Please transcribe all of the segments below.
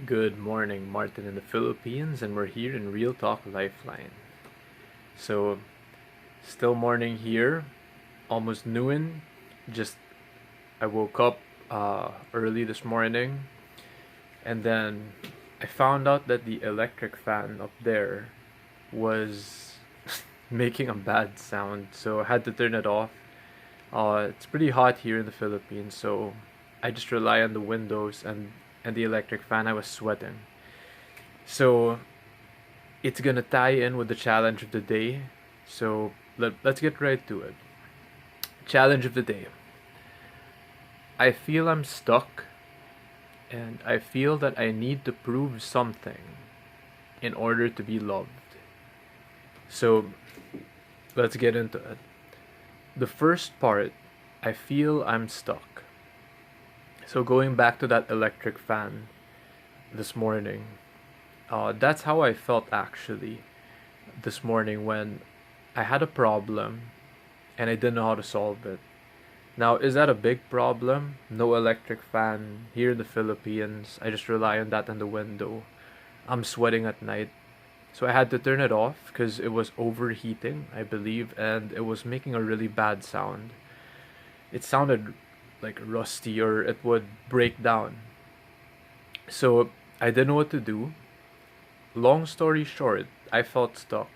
Good morning, Martin in the Philippines, and we're here in Real Talk Lifeline. So, still morning here, almost noon. Just I woke up early this morning, and then I found out that the electric fan up there was making a bad sound, so I had to turn it off. It's pretty hot here in the Philippines, so I just rely on the windows and the electric fan. I was sweating. So it's gonna tie in with the challenge of the day. So let's get right to it. Challenge of the day. I feel I'm stuck and I feel that I need to prove something in order to be loved. So let's get into it. The first part, I feel I'm stuck. So going back to that electric fan this morning, that's how I felt actually this morning when I had a problem and I didn't know how to solve it. Now, is that a big problem? No electric fan here in the Philippines. I just rely on that in the window. I'm sweating at night. So I had to turn it off because it was overheating, I believe, and it was making a really bad sound. It sounded like rusty or it would break down. So I didn't know what to do. Long story short, I felt stuck.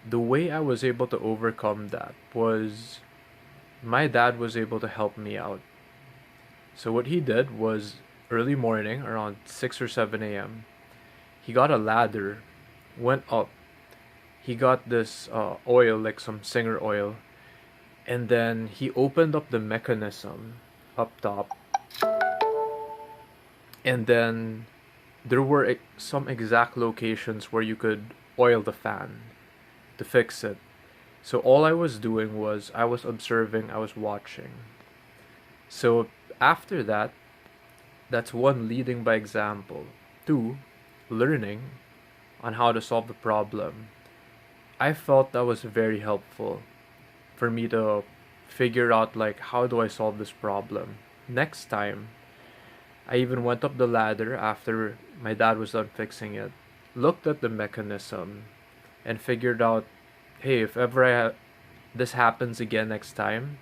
The way I was able to overcome that was my dad was able to help me out. So what he did was early morning, around 6 or 7 a.m., he got a ladder, went up, he got this oil, like some Singer oil, and then he opened up the mechanism up top, and then there were some exact locations where you could oil the fan to fix it. So all I was doing was I was observing, I was watching. So after that, that's one, leading by example. Two, learning on how to solve the problem. I felt that was very helpful for me to figure out like how do I solve this problem. Next time, I even went up the ladder after my dad was done fixing it, looked at the mechanism, and figured out, hey, if ever this happens again next time,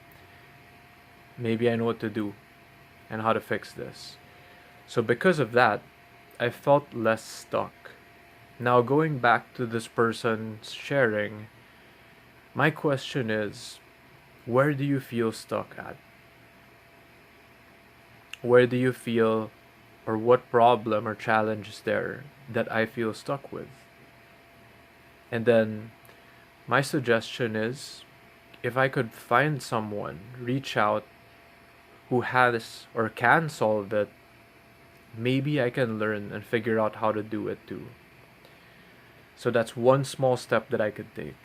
maybe I know what to do and how to fix this. So because of that, I felt less stuck. Now going back to this person's sharing, my question is, where do you feel stuck at? Where do you feel, or what problem or challenge is there that I feel stuck with? And then my suggestion is, if I could find someone, reach out, who has or can solve it, maybe I can learn and figure out how to do it too. So that's one small step that I could take.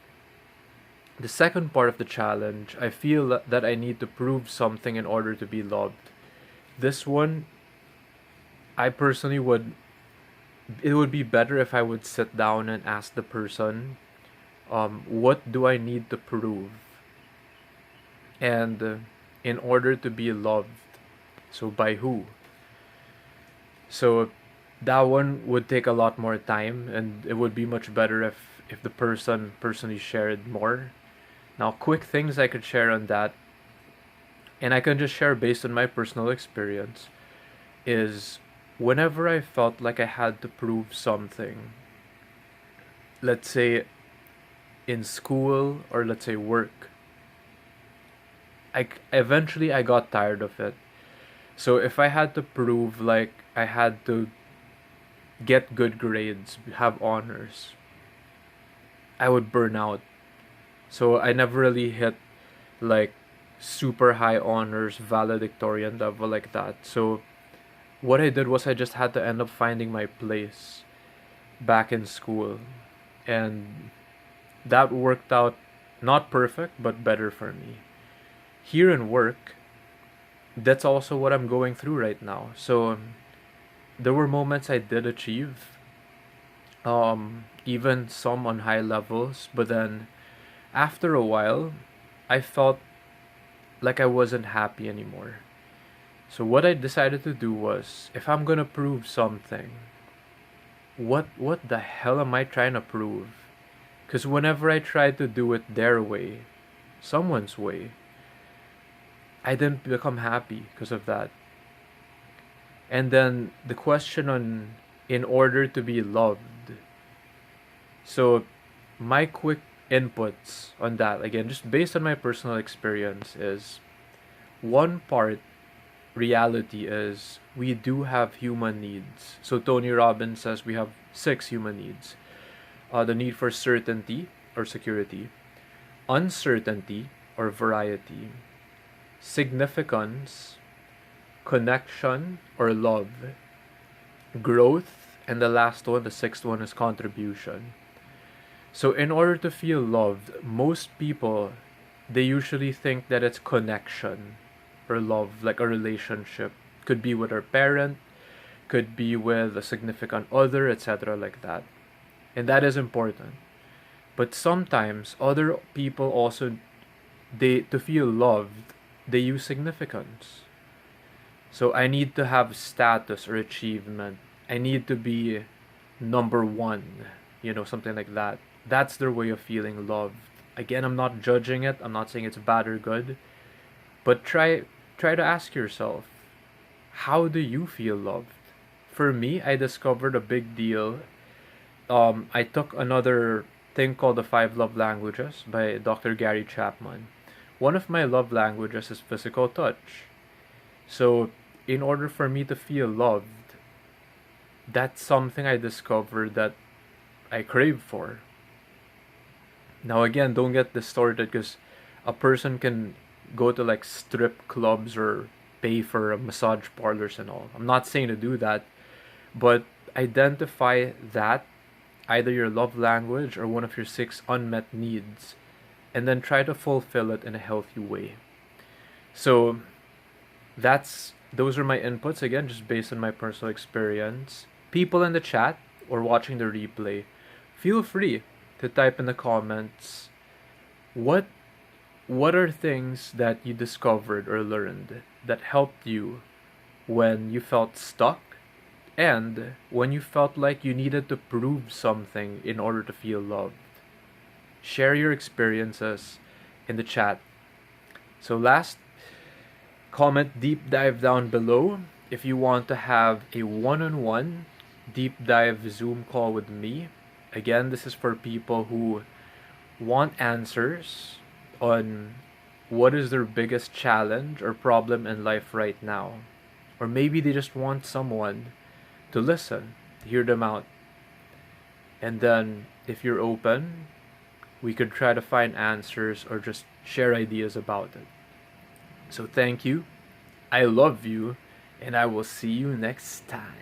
The second part of the challenge, I feel that I need to prove something in order to be loved. This one, I personally would, it would be better if I would sit down and ask the person, what do I need to prove? And in order to be loved, so by who? So that one would take a lot more time, and it would be much better if the person personally shared more. Now, quick things I could share on that, and I can just share based on my personal experience, is whenever I felt like I had to prove something, let's say in school or let's say work, eventually I got tired of it. So if I had to prove like I had to get good grades, have honors, I would burn out. So I never really hit like super high honors valedictorian level like that. So what I did was I just had to end up finding my place back in school. And that worked out not perfect, but better for me. Here in work, that's also what I'm going through right now. So there were moments I did achieve, even some on high levels, but then after a while, I felt like I wasn't happy anymore. So what I decided to do was, if I'm gonna prove something, what the hell am I trying to prove? Because whenever I tried to do it their way, someone's way, I didn't become happy because of that. And then the question on, in order to be loved. So my quick inputs on that, again, just based on my personal experience, is one part reality is we do have human needs. So Tony Robbins says we have 6 human needs: the need for certainty or security, uncertainty or variety, significance, connection or love, growth, and the last one, the sixth one, is contribution. So in order to feel loved, most people, they usually think that it's connection or love, like a relationship. Could be with our parent, could be with a significant other, etc., like that. And that is important. But sometimes other people also, they, to feel loved, they use significance. So I need to have status or achievement. I need to be number one, something like that. That's their way of feeling loved. Again, I'm not judging it. I'm not saying it's bad or good, but try to ask yourself, how do you feel loved? For me, I discovered a big deal. I took another thing called the Five Love Languages by Dr. Gary Chapman. One of my love languages is physical touch. So, in order for me to feel loved, that's something I discovered that I crave for. Now, again, don't get distorted, because a person can go to like strip clubs or pay for massage parlors and all. I'm not saying to do that, but identify that, either your love language or one of your 6 unmet needs, and then try to fulfill it in a healthy way. So those are my inputs, again, just based on my personal experience. People in the chat or watching the replay, feel free to type in the comments what are things that you discovered or learned that helped you when you felt stuck, and when you felt like you needed to prove something in order to feel loved. Share your experiences in the chat. So last, comment deep dive down below if you want to have a one-on-one deep dive Zoom call with me. Again, this is for people who want answers on what is their biggest challenge or problem in life right now. Or maybe they just want someone to listen, to hear them out. And then, if you're open, we could try to find answers or just share ideas about it. So thank you. I love you, and I will see you next time.